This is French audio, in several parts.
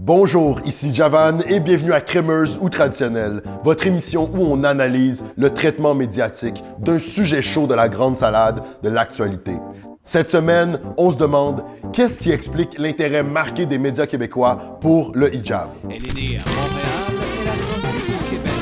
Bonjour, ici Javan et bienvenue à Crémeuse ou Traditionnelle, votre émission où on analyse le traitement médiatique d'un sujet chaud de la grande salade de l'actualité. Cette semaine, on se demande qu'est-ce qui explique l'intérêt marqué des médias québécois pour le hijab. Elle est née à Montréal, elle a grandi au Québec.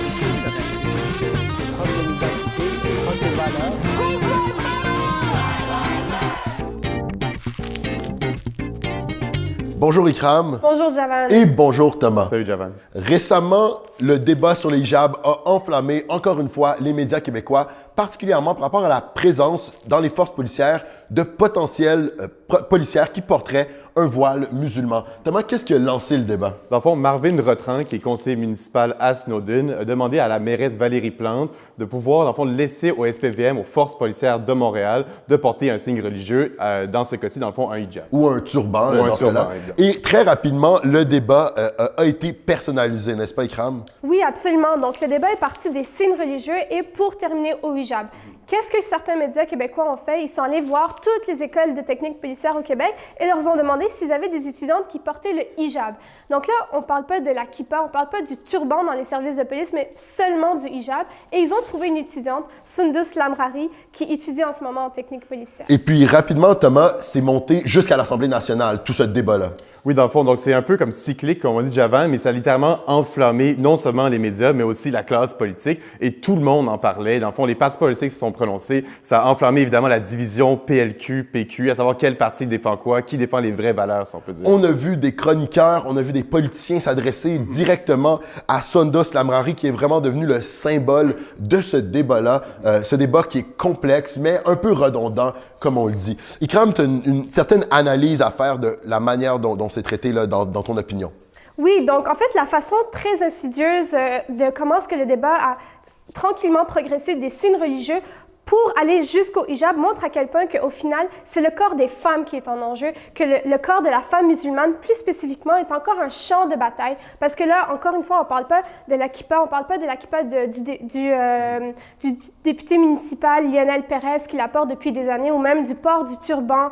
Bonjour Ikram. Bonjour Javan. Et bonjour Thomas. Salut Javan. Récemment, le débat sur les hijabs a enflammé encore une fois les médias québécois, particulièrement par rapport à la présence dans les forces policières de potentielles policières qui porteraient un voile musulman. Thomas, qu'est-ce qui a lancé le débat? Dans le fond, Marvin Rotran, qui est conseiller municipal à Snowden, a demandé à la mairesse Valérie Plante de pouvoir, dans le fond, laisser au SPVM, aux forces policières de Montréal, de porter un signe religieux, dans ce cas-ci, dans le fond, un hijab. Ou un turban, Ou un dans turban, cela. évidemment. Et très rapidement, le débat a été personnalisé, n'est-ce pas, Ikram? Oui, absolument. Donc, le débat est parti des signes religieux et pour terminer au hijab. Qu'est-ce que certains médias québécois ont fait? Ils sont allés voir toutes les écoles de technique policière au Québec et leur ont demandé s'ils avaient des étudiantes qui portaient le hijab. Donc là, on ne parle pas de la kippa, on ne parle pas du turban dans les services de police, mais seulement du hijab. Et ils ont trouvé une étudiante, Sundus Lamrari, qui étudie en ce moment en technique policière. Et puis, rapidement, Thomas, c'est monté jusqu'à l'Assemblée nationale, tout ce débat-là. Oui, dans le fond, donc c'est un peu comme cyclique, comme on dit Javan, mais ça a littéralement enflammé non seulement les médias, mais aussi la classe politique. Et tout le monde en parlait. Dans le fond, les partis politiques se sont prononcés. Ça a enflammé évidemment la division PLQ, PQ, à savoir quel parti défend quoi, qui défend les vraies valeurs, si on peut dire. On a vu des chroniqueurs, on a vu des politiciens s'adresser directement à Sundus Lamrari, qui est vraiment devenu le symbole de ce débat-là. Ce débat qui est complexe, mais un peu redondant, comme on le dit. Ikram, tu as une certaine analyse à faire de la manière dont c'est traité là, dans ton opinion. Oui, donc en fait, la façon très insidieuse de comment est-ce que le débat a tranquillement progressé des signes religieux pour aller jusqu'au hijab montre à quel point qu'au final, c'est le corps des femmes qui est en enjeu, que le corps de la femme musulmane, plus spécifiquement, est encore un champ de bataille. Parce que là, encore une fois, on ne parle pas de la kippa, on ne parle pas de la kippa du député municipal Lionel Pérez qui la porte depuis des années, ou même du port du turban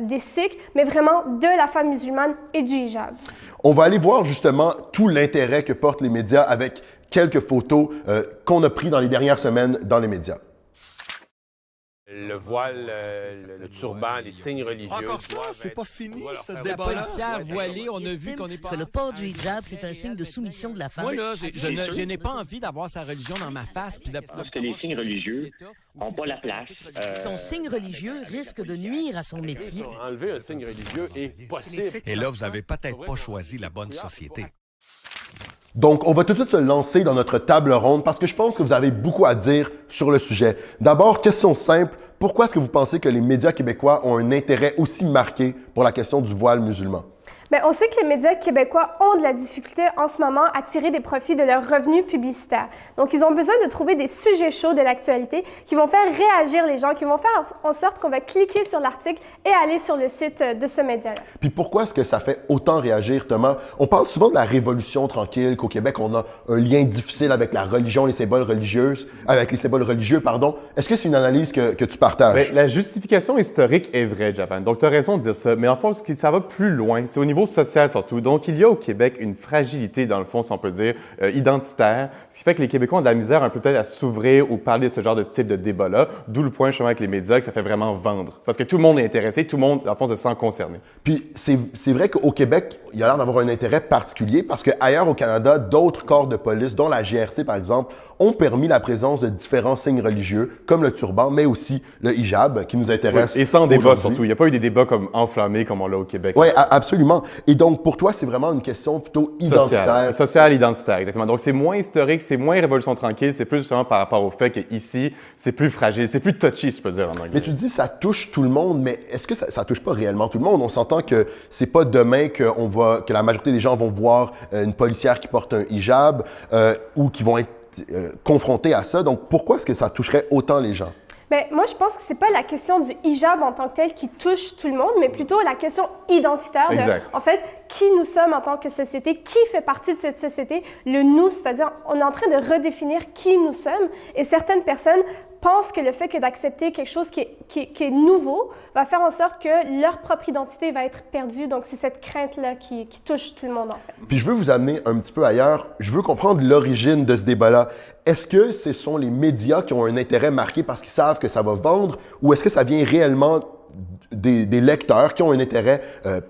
des Sikhs, mais vraiment de la femme musulmane et du hijab. On va aller voir justement tout l'intérêt que portent les médias avec quelques photos qu'on a prises dans les dernières semaines dans les médias. Le voile, le turban, les signes religieux. Encore ça, c'est pas fini, ce La débat-là. policière voilée, on a vu qu'on est pas... Que le port du hijab, c'est un signe de soumission de la femme. Moi, là, je n'ai pas envie d'avoir sa religion dans ma face. Puis Parce que les signes religieux n'ont pas la place. Son signe religieux risque de nuire à son métier. Enlever un signe religieux est possible. Et là, vous n'avez peut-être pas choisi la bonne société. Donc, on va tout de suite se lancer dans notre table ronde parce que je pense que vous avez beaucoup à dire sur le sujet. D'abord, question simple, pourquoi est-ce que vous pensez que les médias québécois ont un intérêt aussi marqué pour la question du voile musulman? Bien, on sait que les médias québécois ont de la difficulté en ce moment à tirer des profits de leurs revenus publicitaires. Donc, ils ont besoin de trouver des sujets chauds de l'actualité qui vont faire réagir les gens, qui vont faire en sorte qu'on va cliquer sur l'article et aller sur le site de ce média-là. Puis pourquoi est-ce que ça fait autant réagir, Thomas? On parle souvent de la Révolution tranquille, qu'au Québec, on a un lien difficile avec la religion, les symboles religieux, pardon. Est-ce que c'est une analyse que tu partages? Bien, la justification historique est vraie, Japan. Donc, tu as raison de dire ça. Mais en fait, ça va plus loin. C'est au niveau social surtout. Donc, il y a au Québec une fragilité, dans le fond, si on peut dire, identitaire, ce qui fait que les Québécois ont de la misère un peu peut-être à s'ouvrir ou parler de ce genre de type de débat-là, d'où le point justement avec les médias que ça fait vraiment vendre. Parce que tout le monde est intéressé, tout le monde, dans le fond, se sent concerné. Puis c'est vrai qu'au Québec, il y a l'air d'avoir un intérêt particulier parce qu'ailleurs au Canada, d'autres corps de police, dont la GRC par exemple, ont permis la présence de différents signes religieux, comme le turban, mais aussi le hijab, qui nous intéresse. Oui, et sans débat aujourd'hui. surtout. Il n'y a pas eu des débats comme enflammés comme on l'a au Québec. Oui, absolument. Et donc, pour toi, c'est vraiment une question plutôt identitaire. Sociale, identitaire, exactement. Donc, c'est moins historique, c'est moins Révolution tranquille, c'est plus justement par rapport au fait qu'ici, c'est plus fragile, c'est plus touchy, si je peux dire en anglais. Mais tu dis ça touche tout le monde, mais est-ce que ça touche pas réellement tout le monde? On s'entend que c'est pas demain que la majorité des gens vont voir une policière qui porte un hijab ou qui vont être confrontés à ça. Donc, pourquoi est-ce que ça toucherait autant les gens? Bien, moi, je pense que c'est pas la question du hijab en tant que tel qui touche tout le monde, mais plutôt la question identitaire de, Exact. en fait, qui nous sommes en tant que société, qui fait partie de cette société, le nous, c'est-à-dire on est en train de redéfinir qui nous sommes et certaines personnes pensent que le fait que d'accepter quelque chose qui est nouveau va faire en sorte que leur propre identité va être perdue. Donc, c'est cette crainte-là qui touche tout le monde, en fait. Puis je veux vous amener un petit peu ailleurs. Je veux comprendre l'origine de ce débat-là. Est-ce que ce sont les médias qui ont un intérêt marqué parce qu'ils savent que ça va vendre ou est-ce que ça vient réellement des lecteurs qui ont un intérêt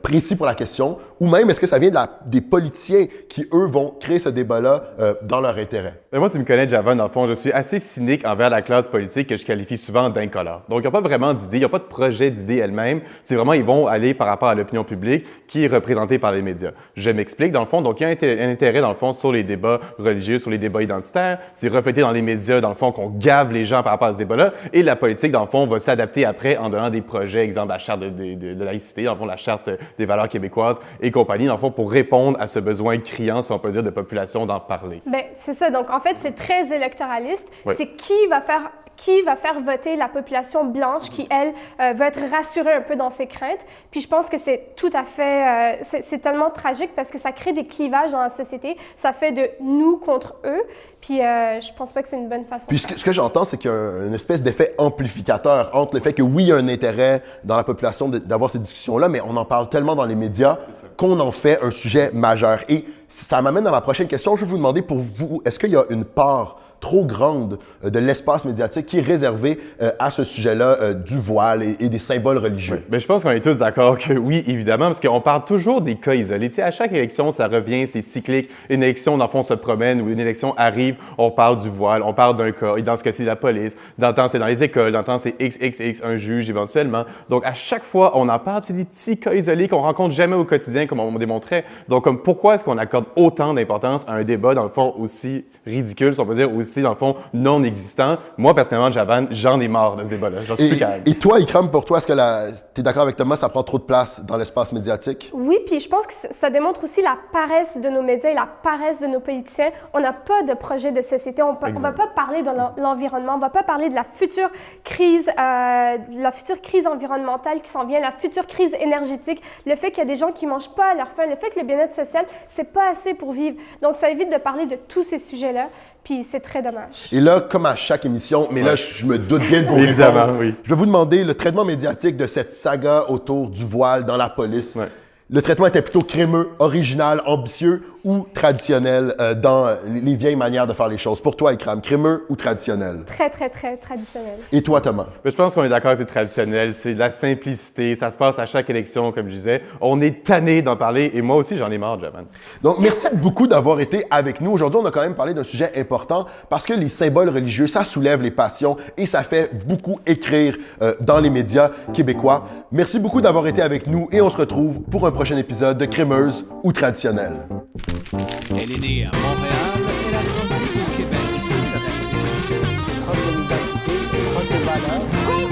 précis pour la question ou même est-ce que ça vient des politiciens qui, eux, vont créer ce débat-là dans leur intérêt? Mais moi, tu me connais, Javan, dans le fond, je suis assez cynique envers la classe politique que je qualifie souvent d'incolore. Donc, il n'y a pas vraiment d'idée, il n'y a pas de projet d'idée elle-même. C'est vraiment, ils vont aller par rapport à l'opinion publique qui est représentée par les médias. Je m'explique, dans le fond. Donc, il y a un intérêt, dans le fond, sur les débats religieux, sur les débats identitaires. C'est reflété dans les médias, dans le fond, qu'on gave les gens par rapport à ce débat-là. Et la politique, dans le fond, va s'adapter après en donnant des projets, exemple la charte de laïcité, dans le fond, la charte des valeurs québécoises et compagnie, dans le fond, pour répondre à ce besoin criant, si on peut dire, de population d'en parler. Bien, c'est ça. Donc, en fait, c'est très électoraliste. Oui. C'est qui va faire voter la population blanche qui, elle, veut être rassurée un peu dans ses craintes. Puis je pense que c'est tout à fait... c'est tellement tragique parce que ça crée des clivages dans la société. Ça fait de nous contre eux. Puis je pense pas que c'est une bonne façon. Puis ce que j'entends, c'est qu'il y a une espèce d'effet amplificateur entre le fait que oui, il y a un intérêt dans la population d'avoir ces discussions-là, mais on en parle tellement dans les médias qu'on en fait un sujet majeur. Et ça m'amène à ma prochaine question. Je vais vous demander pour vous, est-ce qu'il y a une part trop grande de l'espace médiatique qui est réservé à ce sujet-là du voile et des symboles religieux? Oui. Bien, je pense qu'on est tous d'accord que oui, évidemment, parce qu'on parle toujours des cas isolés. Tu sais, à chaque élection, ça revient, c'est cyclique. Une élection, dans le fond, se promène ou une élection arrive, on parle du voile, on parle d'un cas. Et dans ce cas-ci, la police. Dans le temps, c'est dans les écoles. Dans le temps, c'est XXX, un juge éventuellement. Donc, à chaque fois, on en parle. C'est des petits cas isolés qu'on rencontre jamais au quotidien, comme on démontrait. Donc, pourquoi est-ce qu'on accorde autant d'importance à un débat, dans le fond, aussi ridicule, si on peut dire, aussi dans le fond, non existant? Moi, personnellement, Javan, j'en ai marre de ce débat-là. J'en suis plus calme. Et toi, Ikram, pour toi, est-ce que tu es d'accord avec Thomas, ça prend trop de place dans l'espace médiatique? Oui, puis je pense que ça démontre aussi la paresse de nos médias et la paresse de nos politiciens. On n'a pas de projet de société. On ne va pas parler de l'environnement. On ne va pas parler de la future crise environnementale qui s'en vient, la future crise énergétique, le fait qu'il y a des gens qui ne mangent pas à leur faim, le fait que le bien-être social, c'est pas assez pour vivre. Donc, ça évite de parler de tous ces sujets-là. Puis c'est très dommage. Et là, comme à chaque émission, mais là, je me doute bien de vos Évidemment, réponses. oui. Je vais vous demander le traitement médiatique de cette saga autour du voile dans la police. Ouais. Le traitement était plutôt crémeux, original, ambitieux ou traditionnel dans les vieilles manières de faire les choses? Pour toi, Ikram, crémeux ou traditionnel? Très, très, très traditionnel. Et toi, Thomas? Mais je pense qu'on est d'accord que c'est traditionnel, c'est de la simplicité, ça se passe à chaque élection, comme je disais. On est tanné d'en parler et moi aussi, j'en ai marre, Javan. Donc, merci beaucoup d'avoir été avec nous. Aujourd'hui, on a quand même parlé d'un sujet important parce que les symboles religieux, ça soulève les passions et ça fait beaucoup écrire dans les médias québécois. Merci beaucoup d'avoir été avec nous et on se retrouve pour un prochain épisode de Crémeuse ou Traditionnelle. Elle est née à Montréal, elle a grandi au Québec. Prendre ton identité, prendre tes valeurs.